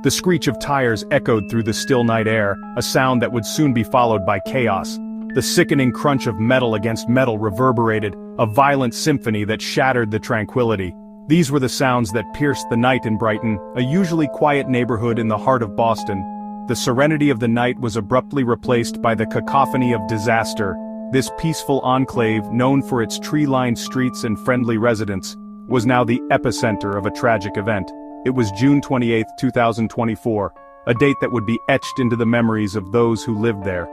The screech of tires echoed through the still night air, a sound that would soon be followed by chaos. The sickening crunch of metal against metal reverberated, a violent symphony that shattered the tranquility. These were the sounds that pierced the night in Brighton, a usually quiet neighborhood in the heart of Boston. The serenity of the night was abruptly replaced by the cacophony of disaster. This peaceful enclave, known for its tree-lined streets and friendly residents, was now the epicenter of a tragic event. It was June 28, 2024, a date that would be etched into the memories of those who lived there.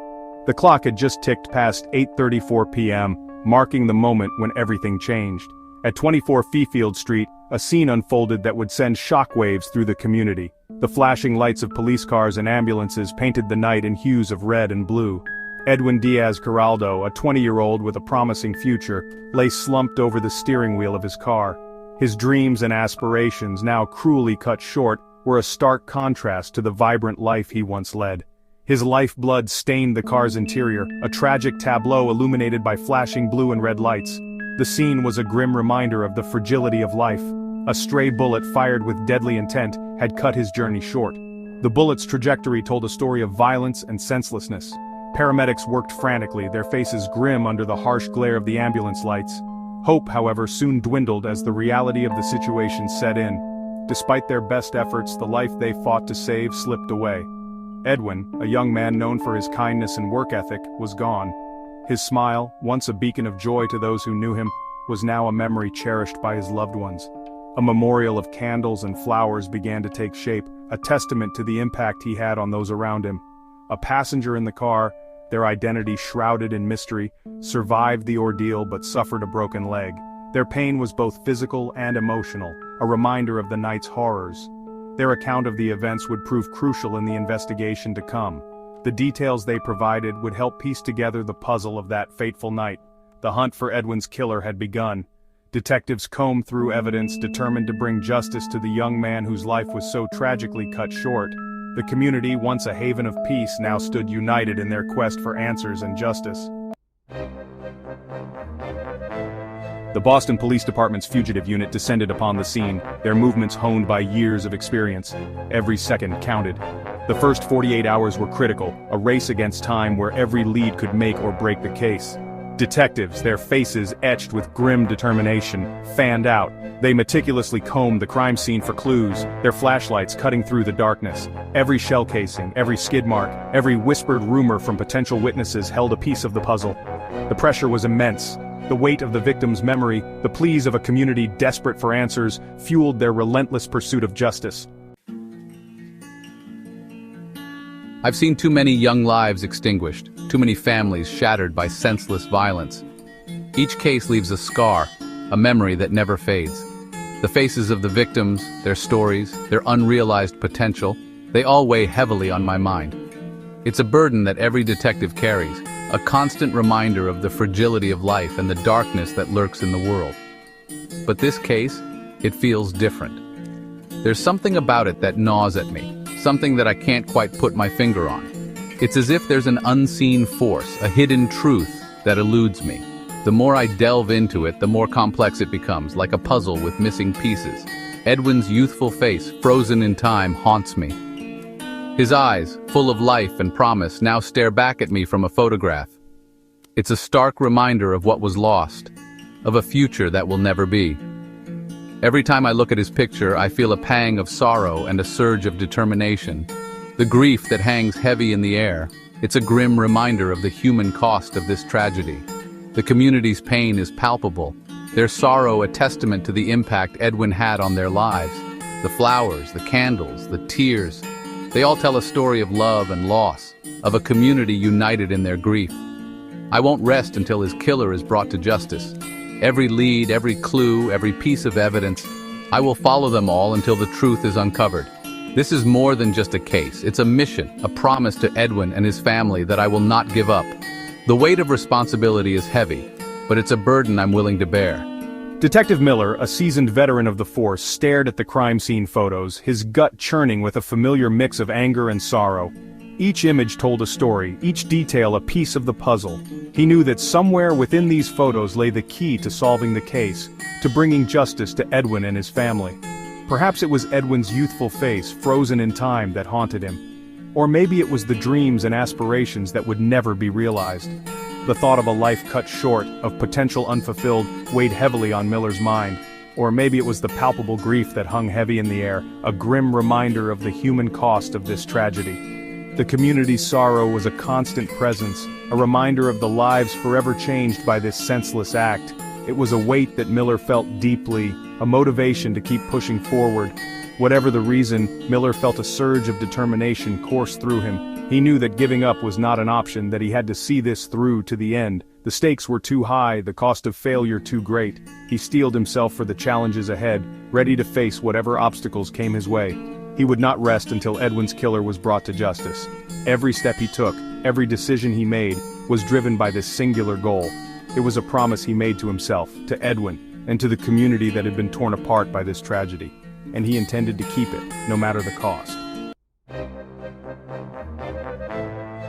The clock had just ticked past 8:34 p.m., marking the moment when everything changed. At 24 Fifield Street, a scene unfolded that would send shockwaves through the community. The flashing lights of police cars and ambulances painted the night in hues of red and blue. Edwin Diaz, a 20-year-old with a promising future, lay slumped over the steering wheel of his car. His dreams and aspirations, now cruelly cut short, were a stark contrast to the vibrant life he once led. His lifeblood stained the car's interior, a tragic tableau illuminated by flashing blue and red lights. The scene was a grim reminder of the fragility of life. A stray bullet fired with deadly intent had cut his journey short. The bullet's trajectory told a story of violence and senselessness. Paramedics worked frantically, their faces grim under the harsh glare of the ambulance lights. Hope, however, soon dwindled as the reality of the situation set in. Despite their best efforts, the life they fought to save slipped away. Edwin, a young man known for his kindness and work ethic, was gone. His smile, once a beacon of joy to those who knew him, was now a memory cherished by his loved ones. A memorial of candles and flowers began to take shape, a testament to the impact he had on those around him. A passenger in the car, their identity shrouded in mystery, survived the ordeal but suffered a broken leg. Their pain was both physical and emotional, a reminder of the night's horrors. Their account of the events would prove crucial in the investigation to come. The details they provided would help piece together the puzzle of that fateful night. The hunt for Edwin's killer had begun. Detectives combed through evidence determined to bring justice to the young man whose life was so tragically cut short. The community, once a haven of peace, now stood united in their quest for answers and justice. The Boston Police Department's fugitive unit descended upon the scene, their movements honed by years of experience. Every second counted. The first 48 hours were critical, a race against time where every lead could make or break the case. Detectives, their faces etched with grim determination, fanned out. They meticulously combed the crime scene for clues, their flashlights cutting through the darkness. Every shell casing, every skid mark, every whispered rumor from potential witnesses held a piece of the puzzle. The pressure was immense. The weight of the victim's memory, the pleas of a community desperate for answers, fueled their relentless pursuit of justice. I've seen too many young lives extinguished, too many families shattered by senseless violence. Each case leaves a scar, a memory that never fades. The faces of the victims, their stories, their unrealized potential, they all weigh heavily on my mind. It's a burden that every detective carries, a constant reminder of the fragility of life and the darkness that lurks in the world. But this case, it feels different. There's something about it that gnaws at me, something that I can't quite put my finger on. It's as if there's an unseen force, a hidden truth that eludes me. The more I delve into it, the more complex it becomes, like a puzzle with missing pieces. Edwin's youthful face, frozen in time, haunts me. His eyes, full of life and promise, now stare back at me from a photograph. It's a stark reminder of what was lost, of a future that will never be. Every time I look at his picture, I feel a pang of sorrow and a surge of determination. The grief that hangs heavy in the air, it's a grim reminder of the human cost of this tragedy. The community's pain is palpable, their sorrow a testament to the impact Edwin had on their lives. The flowers, the candles, the tears, they all tell a story of love and loss, of a community united in their grief. I won't rest until his killer is brought to justice. Every lead, every clue, every piece of evidence, I will follow them all until the truth is uncovered. This is more than just a case. It's a mission, a promise to Edwin and his family that I will not give up. The weight of responsibility is heavy, but it's a burden I'm willing to bear. Detective Miller, a seasoned veteran of the force, stared at the crime scene photos, his gut churning with a familiar mix of anger and sorrow. Each image told a story, each detail a piece of the puzzle. He knew that somewhere within these photos lay the key to solving the case, to bringing justice to Edwin and his family. Perhaps it was Edwin's youthful face, frozen in time, that haunted him. Or maybe it was the dreams and aspirations that would never be realized. The thought of a life cut short, of potential unfulfilled, weighed heavily on Miller's mind. Or maybe it was the palpable grief that hung heavy in the air, a grim reminder of the human cost of this tragedy. The community's sorrow was a constant presence, a reminder of the lives forever changed by this senseless act. It was a weight that Miller felt deeply, a motivation to keep pushing forward. Whatever the reason, Miller felt a surge of determination course through him. He knew that giving up was not an option, that he had to see this through to the end. The stakes were too high, the cost of failure too great. He steeled himself for the challenges ahead, ready to face whatever obstacles came his way. He would not rest until Edwin's killer was brought to justice. Every step he took, every decision he made, was driven by this singular goal. It was a promise he made to himself, to Edwin, and to the community that had been torn apart by this tragedy. And he intended to keep it, no matter the cost.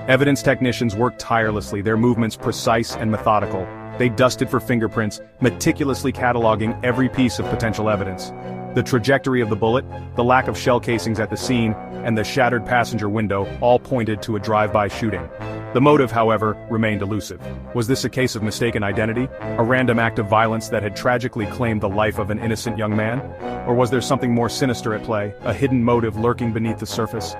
Evidence technicians worked tirelessly, their movements precise and methodical. They dusted for fingerprints, meticulously cataloging every piece of potential evidence. The trajectory of the bullet, the lack of shell casings at the scene, and the shattered passenger window all pointed to a drive-by shooting. The motive, however, remained elusive. Was this a case of mistaken identity? A random act of violence that had tragically claimed the life of an innocent young man? Or was there something more sinister at play, a hidden motive lurking beneath the surface?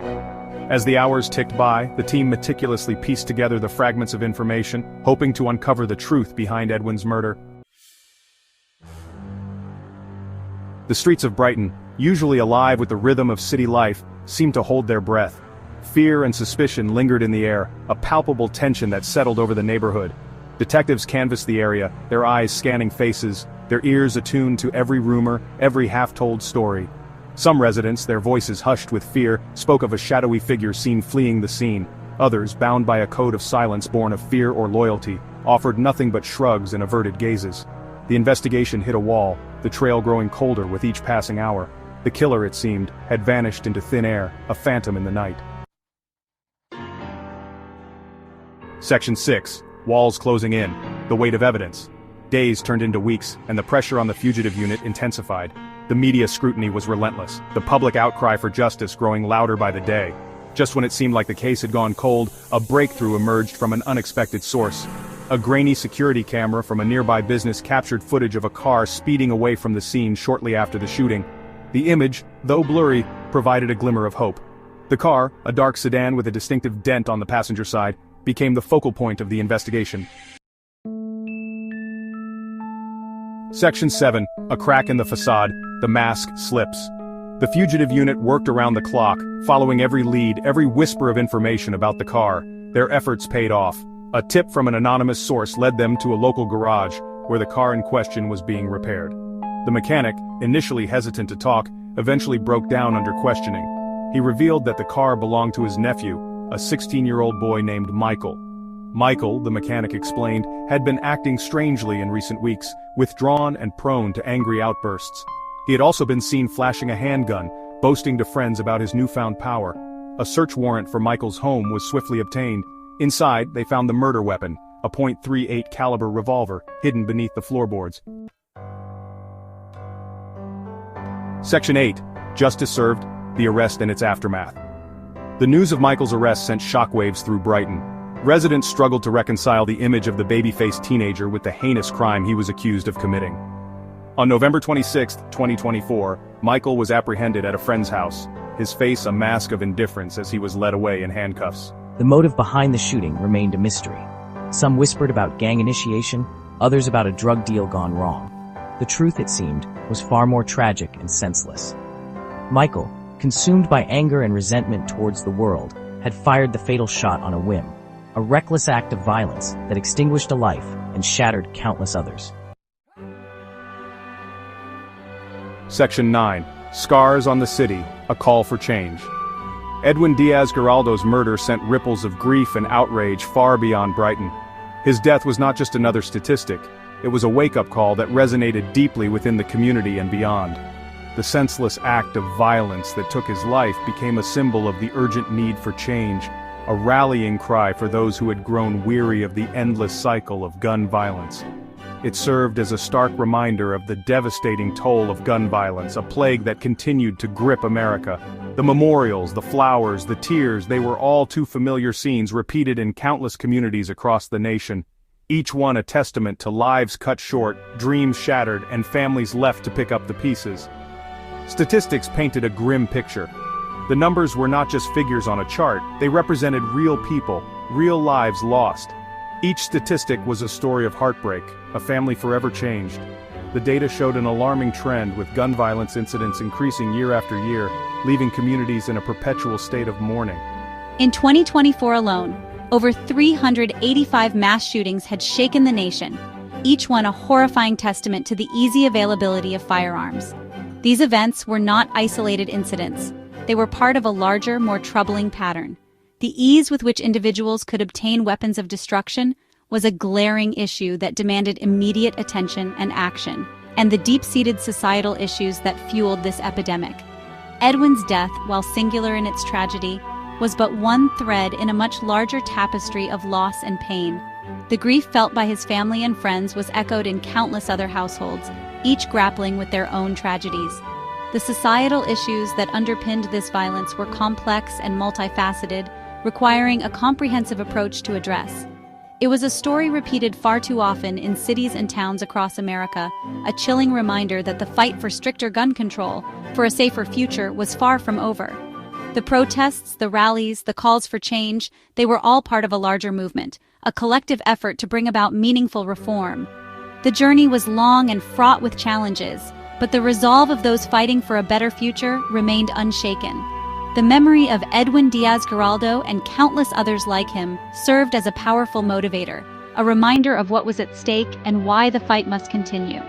As the hours ticked by, the team meticulously pieced together the fragments of information, hoping to uncover the truth behind Edwin's murder. The streets of Brighton, usually alive with the rhythm of city life, seemed to hold their breath. Fear and suspicion lingered in the air, a palpable tension that settled over the neighborhood. Detectives canvassed the area, their eyes scanning faces, their ears attuned to every rumor, every half-told story. Some residents, their voices hushed with fear, spoke of a shadowy figure seen fleeing the scene. Others, bound by a code of silence born of fear or loyalty, offered nothing but shrugs and averted gazes. The investigation hit a wall, the trail growing colder with each passing hour. The killer, it seemed, had vanished into thin air, a phantom in the night. Section 6. Walls closing in. The weight of evidence. Days turned into weeks, and the pressure on the fugitive unit intensified. The media scrutiny was relentless, the public outcry for justice growing louder by the day. Just when it seemed like the case had gone cold, a breakthrough emerged from an unexpected source. A grainy security camera from a nearby business captured footage of a car speeding away from the scene shortly after the shooting. The image, though blurry, provided a glimmer of hope. The car, a dark sedan with a distinctive dent on the passenger side, became the focal point of the investigation. Section 7. A crack in the facade, the mask slips. The fugitive unit worked around the clock, following every lead, every whisper of information about the car. Their efforts paid off. A tip from an anonymous source led them to a local garage, where the car in question was being repaired. The mechanic, initially hesitant to talk, eventually broke down under questioning. He revealed that the car belonged to his nephew, a 16-year-old boy named Michael. Michael, the mechanic explained, had been acting strangely in recent weeks, withdrawn and prone to angry outbursts. He had also been seen flashing a handgun, boasting to friends about his newfound power. A search warrant for Michael's home was swiftly obtained. Inside, they found the murder weapon, a .38 caliber revolver, hidden beneath the floorboards. Section 8. Justice served, the arrest and its aftermath. The news of Michael's arrest sent shockwaves through Brighton. Residents struggled to reconcile the image of the baby-faced teenager with the heinous crime he was accused of committing. On November 26, 2024, Michael was apprehended at a friend's house, his face a mask of indifference as he was led away in handcuffs. The motive behind the shooting remained a mystery. Some whispered about gang initiation, others about a drug deal gone wrong. The truth, it seemed, was far more tragic and senseless. Michael, consumed by anger and resentment towards the world, had fired the fatal shot on a whim, a reckless act of violence that extinguished a life and shattered countless others. Section 9. Scars on the City, a call for change. Edwin Diaz Giraldo's murder sent ripples of grief and outrage far beyond Brighton. His death was not just another statistic, it was a wake-up call that resonated deeply within the community and beyond. The senseless act of violence that took his life became a symbol of the urgent need for change, a rallying cry for those who had grown weary of the endless cycle of gun violence. It served as a stark reminder of the devastating toll of gun violence, a plague that continued to grip America. The memorials, the flowers, the tears, they were all too familiar scenes repeated in countless communities across the nation. Each one a testament to lives cut short, dreams shattered, and families left to pick up the pieces. Statistics painted a grim picture. The numbers were not just figures on a chart, they represented real people, real lives lost. Each statistic was a story of heartbreak, a family forever changed. The data showed an alarming trend, with gun violence incidents increasing year after year, leaving communities in a perpetual state of mourning. In 2024 alone, over 385 mass shootings had shaken the nation, each one a horrifying testament to the easy availability of firearms. These events were not isolated incidents. They were part of a larger, more troubling pattern. The ease with which individuals could obtain weapons of destruction was a glaring issue that demanded immediate attention and action, and the deep-seated societal issues that fueled this epidemic. Edwin's death, while singular in its tragedy, was but one thread in a much larger tapestry of loss and pain. The grief felt by his family and friends was echoed in countless other households, each grappling with their own tragedies. The societal issues that underpinned this violence were complex and multifaceted, requiring a comprehensive approach to address. It was a story repeated far too often in cities and towns across America, a chilling reminder that the fight for stricter gun control, for a safer future, was far from over. The protests, the rallies, the calls for change, they were all part of a larger movement, a collective effort to bring about meaningful reform. The journey was long and fraught with challenges, but the resolve of those fighting for a better future remained unshaken. The memory of Edwin Diaz and countless others like him served as a powerful motivator, a reminder of what was at stake and why the fight must continue.